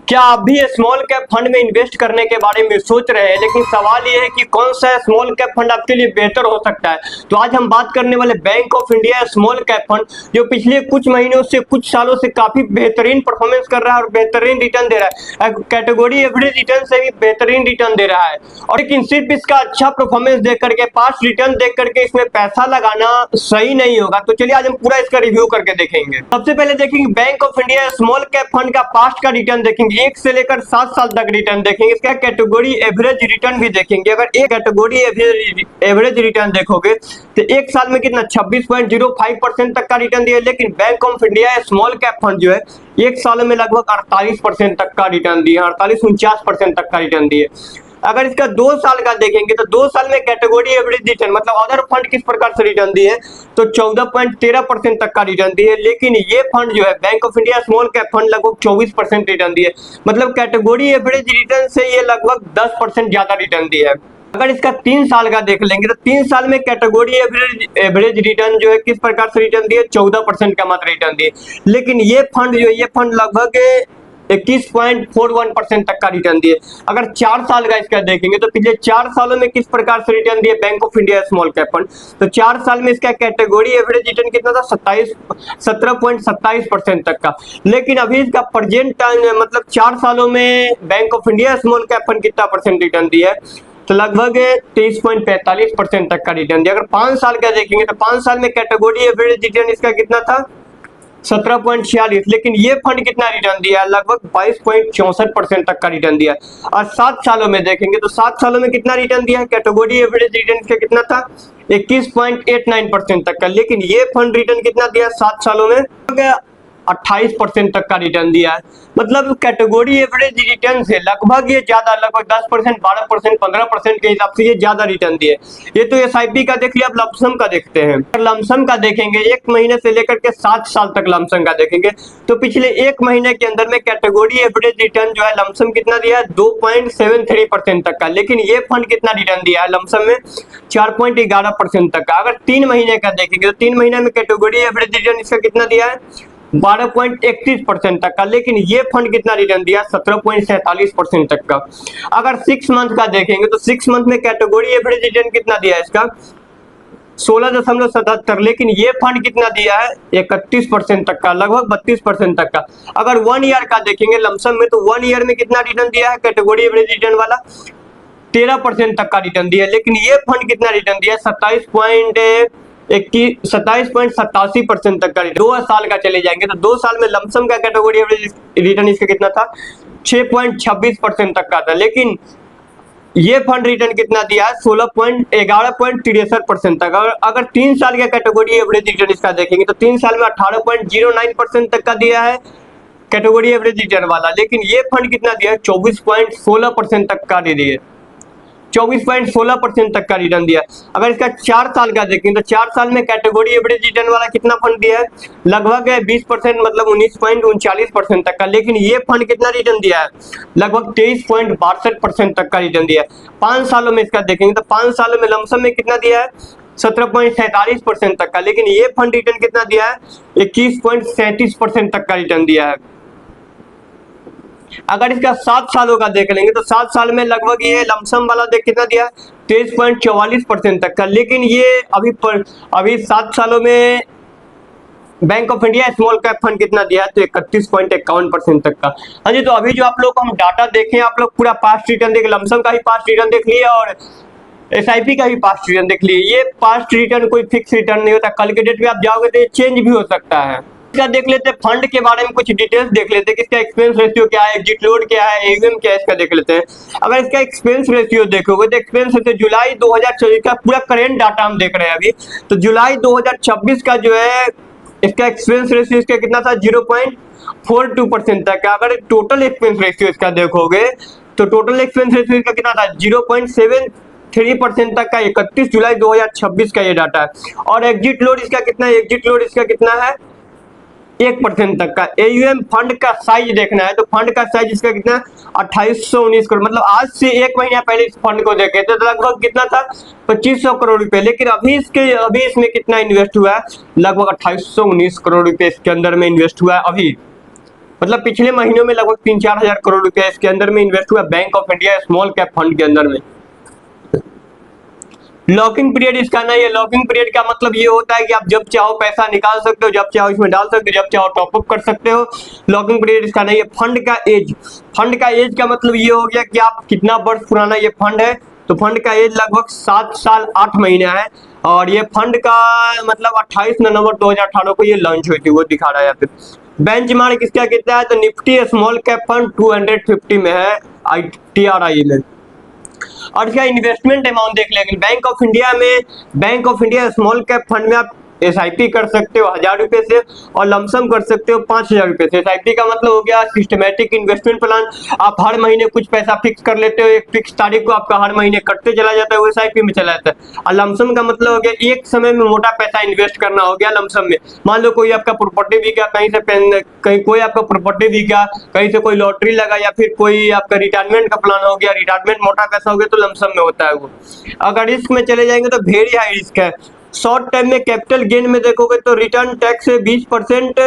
क्या आप भी स्मॉल कैप फंड में इन्वेस्ट करने के बारे में सोच रहे हैं, लेकिन सवाल यह है कि कौन सा स्मॉल कैप फंड आपके लिए बेहतर हो सकता है। तो आज हम बात करने वाले bank of India small cap fund, जो पिछले कुछ महीनों से कुछ सालों से काफी बेहतरीन परफॉर्मेंस कर रहा है और बेहतरीन रिटर्न दे रहा है, कैटेगरी एवरेज रिटर्न से भी बेहतरीन रिटर्न दे रहा है। और लेकिन सिर्फ इसका अच्छा परफॉर्मेंस देख करके, पास्ट रिटर्न देख करके इसमें पैसा लगाना सही नहीं होगा। तो चलिए आज हम पूरा इसका रिव्यू करके देखेंगे। सबसे पहले देखेंगे bank of India small cap fund का पास्ट का रिटर्न देखेंगे, 1 से लेकर 7 साल तक रिटर्न देखेंगे। इसका कैटेगरी एवरेज रिटर्न भी देखेंगे। अगर एक कैटेगरी एवरेज रिटर्न देखोगे तो एक साल में कितना 26.05% तक का रिटर्न दिया। लेकिन bank of India small cap fund जो है एक साल में लगभग 48% तक का रिटर्न दिया, 48-49% तक का रिटर्न दिए। अगर इसका 2 साल का देखेंगे तो 2 साल में कैटेगरी एवरेज रिटर्न मतलब अदर फंड किस प्रकार से रिटर्न दिए तो 14.13% तक का रिटर्न दिए। लेकिन ये फंड जो है bank of India small cap fund लगभग 24% रिटर्न दिए। मतलब कैटेगरी एवरेज रिटर्न से ये लगभग 10% ज्यादा रिटर्न दिया है। अगर इसका 3 साल का देख लेंगे तो 3 साल में कैटेगरी एवरेज रिटर्न जो है किस प्रकार से रिटर्न दिए 14% का मात्र रिटर्न दिए। लेकिन ये फंड लगभग 21.41% तक का रिटर्न दिए। अगर 4 साल का इसका देखेंगे तो पिछले 4 सालों में किस प्रकार से रिटर्न दिए bank of India small cap fund, तो 4 साल में इसका कैटेगरी एवरेज रिटर्न कितना था 17.27% तक का। लेकिन अभी इसका प्रेजेंट टाइम मतलब 4 सालों में bank of India small cap fund कितना परसेंट रिटर्न दिया है तो लगभग 23.45% तक का रिटर्न दिया। अगर 5 साल का देखेंगे तो 5 साल में कैटेगरी एवरेज रिटर्न इसका कितना था 17.46। लेकिन ये फंड कितना रिटर्न दिया लगभग 22.64% तक का रिटर्न दिया। और 7 सालों में देखेंगे तो 7 सालों में कितना रिटर्न दिया है कैटेगरी एवरेज रिटर्न का कितना था 21.89% तक का। लेकिन ये फंड रिटर्न कितना दिया 7 सालों में 28% तक का रिटर्न दिया है। मतलब कैटेगरी एवरेज रिटर्न से लगभग ये ज्यादा, लगभग 10%, 12%, 15% के हिसाब से ये ज्यादा रिटर्न दिए। ये तो एसआईपी का देख लिया। अब लमसम का देखते हैं। लमसम का देखेंगे 1 महीने से लेकर के 7 साल तक लमसम का देखेंगे तो पिछले 1 महीने के अंदर में कैटेगरी एवरेज रिटर्न जो है लमसम कितना दिया है 2.73% तक का। लेकिन ये फंड कितना रिटर्न दिया है लमसम में 4.11% तक का। अगर 3 महीने का देखेंगे तो 3 महीने में कैटेगरी एवरेज रिटर्न इसका कितना दिया है 12.31% तक का। लेकिन ये फंड कितना रिटर्न दिया 17.47% तक का। अगर 6 मंथ का देखेंगे तो 6 मंथ में कैटेगरी एवरेज रिटर्न कितना दिया है इसका 16.77। लेकिन ये फंड कितना दिया है 31% तक का, लगभग 32% तक का। अगर 1 ईयर का देखेंगे लमसम में तो 1 ईयर में कितना रिटर्न दिया है कैटेगरी एवरेज रिटर्न वाला 13% तक का रिटर्न दिया। लेकिन ये फंड कितना रिटर्न दिया 27.87% तक का। 2 साल का चले जाएंगे तो 2 साल में लमसम का कैटेगरी एवरेज रिटर्न इसका कितना था 6.26% तक का था। लेकिन ये फंड रिटर्न कितना दिया है 11.63% तक। अगर 3 साल का कैटेगरी एवरेज रिटर्न इसका देखेंगे तो 3 साल में 18.09% तक का दिया है कैटेगरी एवरेज रिटर्न वाला। लेकिन ये फंड कितना दिया है 24.16% तक का दे दिए, 24.16% तक का रिटर्न दिया। अगर इसका 4 साल का देखें तो 4 साल में कैटेगरी एवरेज रिटर्न वाला कितना फंड दिया है लगभग 20% मतलब 19.39% तक का। लेकिन ये फंड कितना रिटर्न दिया है लगभग 23.62% तक का रिटर्न दिया है। 5 सालों में इसका देखेंगे तो 5 सालों में लमसम में कितना दिया है 17.47% तक का। लेकिन ये फंड रिटर्न कितना दिया है 21.37% तक का रिटर्न दिया है। अगर इसका 7 सालों का देख लेंगे तो 7 साल में लगभग ये लमसम वाला देख कितना दिया 23.44% तक का। लेकिन ये अभी 7 सालों में bank of India small cap fund कितना दिया है तो 31.51% तक का। हाँ जी, तो अभी जो आप लोग हम डाटा देखें, आप लोग पूरा पास्ट रिटर्न देख, लमसम का भी पास्ट रिटर्न देख लिए और एसआईपी का भी पास्ट रिटर्न देख लिए। ये पास्ट रिटर्न कोई फिक्स रिटर्न नहीं होता, कल के डेट में आप जाओगे तो ये चेंज भी हो सकता है। इसका देख लेते हैं फंड के बारे में कुछ डिटेल्स देख लेते हैं कि इसका एक्सपेंस रेशियो क्या है, एग्जिट लोड क्या है, एयूएम क्या है, इसका देख लेते हैं। अगर इसका एक्सपेंस रेशियो देखोगे तो एक्सपेंस रेशियो जुलाई 2024 का पूरा करेंट डाटा हम देख रहे हैं अभी, तो जुलाई 2026 का जो है इसका एक्सपेंस रेशियो इसका कितना था 0.42% तक का। अगर टोटल एक्सपेंस रेशियो इसका देखोगे तो टोटल एक्सपेंस रेशियो इसका कितना था 0.73% तक का 31 जुलाई 2026 का ये डाटा है। और एग्जिट लोड इसका कितना है, एग्जिट लोड इसका कितना है 1% तक का। एयूएम फंड का साइज देखना है तो फंड का साइज इसका कितना 2819 करोड़, मतलब आज से 1 महीना पहले इस फंड को देखे तो लगभग कितना था 2500 करोड़ रुपए। लेकिन अभी इसमें कितना इन्वेस्ट हुआ है लगभग 2819 करोड़ रुपए इसके अंदर में इन्वेस्ट हुआ है अभी। मतलब पिछले महीनों में लगभग 3-4 हजार करोड़ रुपया इसके अंदर में इन्वेस्ट हुआ bank of India small cap fund के अंदर में। लॉकिंग पीरियड इसका नहीं है। लॉकिंग पीरियड का मतलब ये होता है कि आप जब चाहो पैसा निकाल सकते हो, जब चाहो इसमें डाल सकते हो, जब चाहो टॉपअप कर सकते हो। लॉकिंग पीरियड इसका नहीं है। फंड का एज का मतलब ये हो गया कि आप कितना वर्ष पुराना ये फंड है, तो फंड का एज लगभग 7 साल 8 महीने है। और ये फंड का मतलब 28 नवंबर 2018 को ये लॉन्च हुई थी, वो दिखा रहा है यहाँ पे। बेंचमार्क इसका कितना है, तो निफ्टी स्मॉल कैप फंड 250 में है TRI में। और इसका इन्वेस्टमेंट अमाउंट देख लेंगे। Bank of India small cap fund में आप SIP कर सकते हो 1000 रुपए से और लमसम कर सकते हो 5000 रुपए से। SIP का मतलब हो गया सिस्टमेटिक इन्वेस्टमेंट प्लान। आप हर महीने कुछ पैसा फिक्स कर लेते हो, एक फिक्स तारीख को आपका हर महीने कटते चला जाता है, वो SIP में चला जाता है। और लमसम का मतलब हो गया एक समय में मोटा पैसा इन्वेस्ट करना हो गया लमसम में। मान लो कोई आपका प्रॉपर्टी बिका, कहीं कोई आपका प्रॉपर्टी बिका, कहीं से कोई लॉटरी लगा, या फिर कोई आपका रिटायरमेंट का प्लान हो गया, रिटायरमेंट मोटा पैसा हो गया, तो लमसम में होता है वो। अगर रिस्क में चले जाएंगे तो वेरी हाई रिस्क है। शॉर्ट टाइम में कैपिटल गेन में देखोगे तो रिटर्न टैक्स से 20%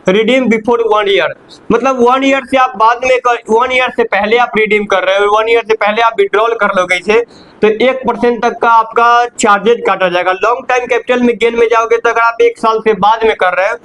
रिडीम बिफोर 1 ईयर। मतलब 1 ईयर से आप बाद में 1 ईयर से पहले आप रिडीम कर रहे हो, 1 ईयर से पहले आप विड्रॉल कर लोगे इसे, तो 1% तक का आपका चार्जेज काटा जाएगा। लॉन्ग टाइम कैपिटल में गेन में जाओगे तो अगर आप 1 साल से बाद में कर रहे हो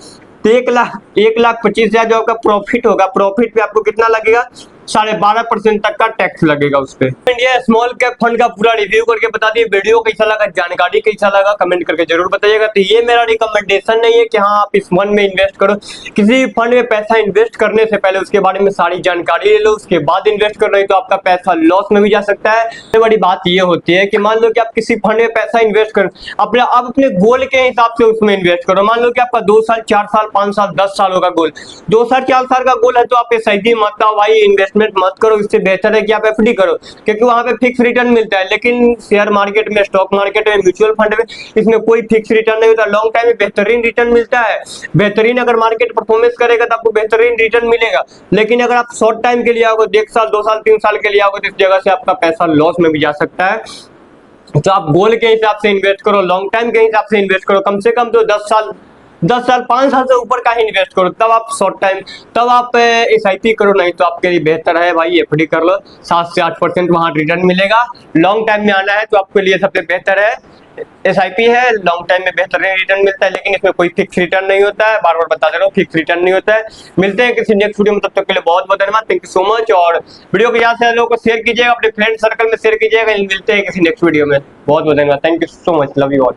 तो 1,25,000 जो आपका प्रॉफिट होगा, प्रॉफिट पे आपको कितना लगेगा, 12.5% तक का टैक्स लगेगा उस पे। इंडिया स्मॉल कैप फंड का पूरा रिव्यू करके बता दिए। वीडियो कैसा लगा, जानकारी कैसा लगा, कमेंट करके जरूर बताइएगा। तो ये मेरा रिकमेंडेशन नहीं है कि हाँ आप इस फंड में इन्वेस्ट करो। किसी फंड में पैसा इन्वेस्ट करने से पहले उसके बारे में सारी जानकारी ले लो, उसके बाद इन्वेस्ट करो, नहीं तो आपका पैसा लॉस में भी जा सकता है। सबसे बड़ी बात ये होती है कि मान लो कि आप किसी फंड में पैसा इन्वेस्ट करो, आप अपने गोल के हिसाब से उसमें इन्वेस्ट करो। मान लो कि आपका 2 साल 4 साल 5 साल 10 साल होगा गोल, 2 साल 4 साल का गोल है, तो आप SIP मत भाई इन्वेस्टमेंट मत करो। इससे बेहतर है कि आप FD करो, क्योंकि वहां पे फिक्स रिटर्न मिलता है। लेकिन शेयर मार्केट में, स्टॉक मार्केट में, म्यूचुअल फंड में इसमें कोई फिक्स रिटर्न नहीं होता। लॉन्ग टाइम में बेहतरीन रिटर्न मिलता है। बेहतरीन अगर मार्केट परफॉर्मेंस करेगा तो आपको बेहतरीन रिटर्न मिलेगा। लेकिन अगर आप शॉर्ट टाइम के लिए आओगे, 1 साल 2 साल 3 साल के लिए आओगे, तो इस जगह से आपका पैसा लॉस में भी जा सकता है। तो आप गोल के हिसाब से इन्वेस्ट करो, लॉन्ग टाइम के हिसाब से इन्वेस्ट करो। कम से कम तो 10 साल 5 साल से ऊपर का ही इन्वेस्ट करो, तब आप शॉर्ट टाइम, तब आप SIP करो। नहीं तो आपके लिए बेहतर है भाई FD कर लो, 7 से 8% वहां रिटर्न मिलेगा। लॉन्ग टाइम में आना है तो आपके लिए सबसे बेहतर है SIP है। लॉन्ग टाइम में बेहतरीन रिटर्न मिलता है, लेकिन इसमें कोई फिक्स रिटर्न नहीं होता है। बार बार बता दे रहा हूँ, फिक्स रिटर्न नहीं होता है। मिलते हैं किसी नेक्स्ट वीडियो में, तब तक के लिए बहुत बहुत धन्यवाद। Thank you so much. और वीडियो को ज्यादा से ज्यादा लोगों को शेयर कीजिएगा, अपने फ्रेंड सर्कल में शेयर कीजिएगा। मिलते हैं किसी नेक्स्ट वीडियो में। बहुत बहुत धन्यवाद। Thank you so much. Love you all.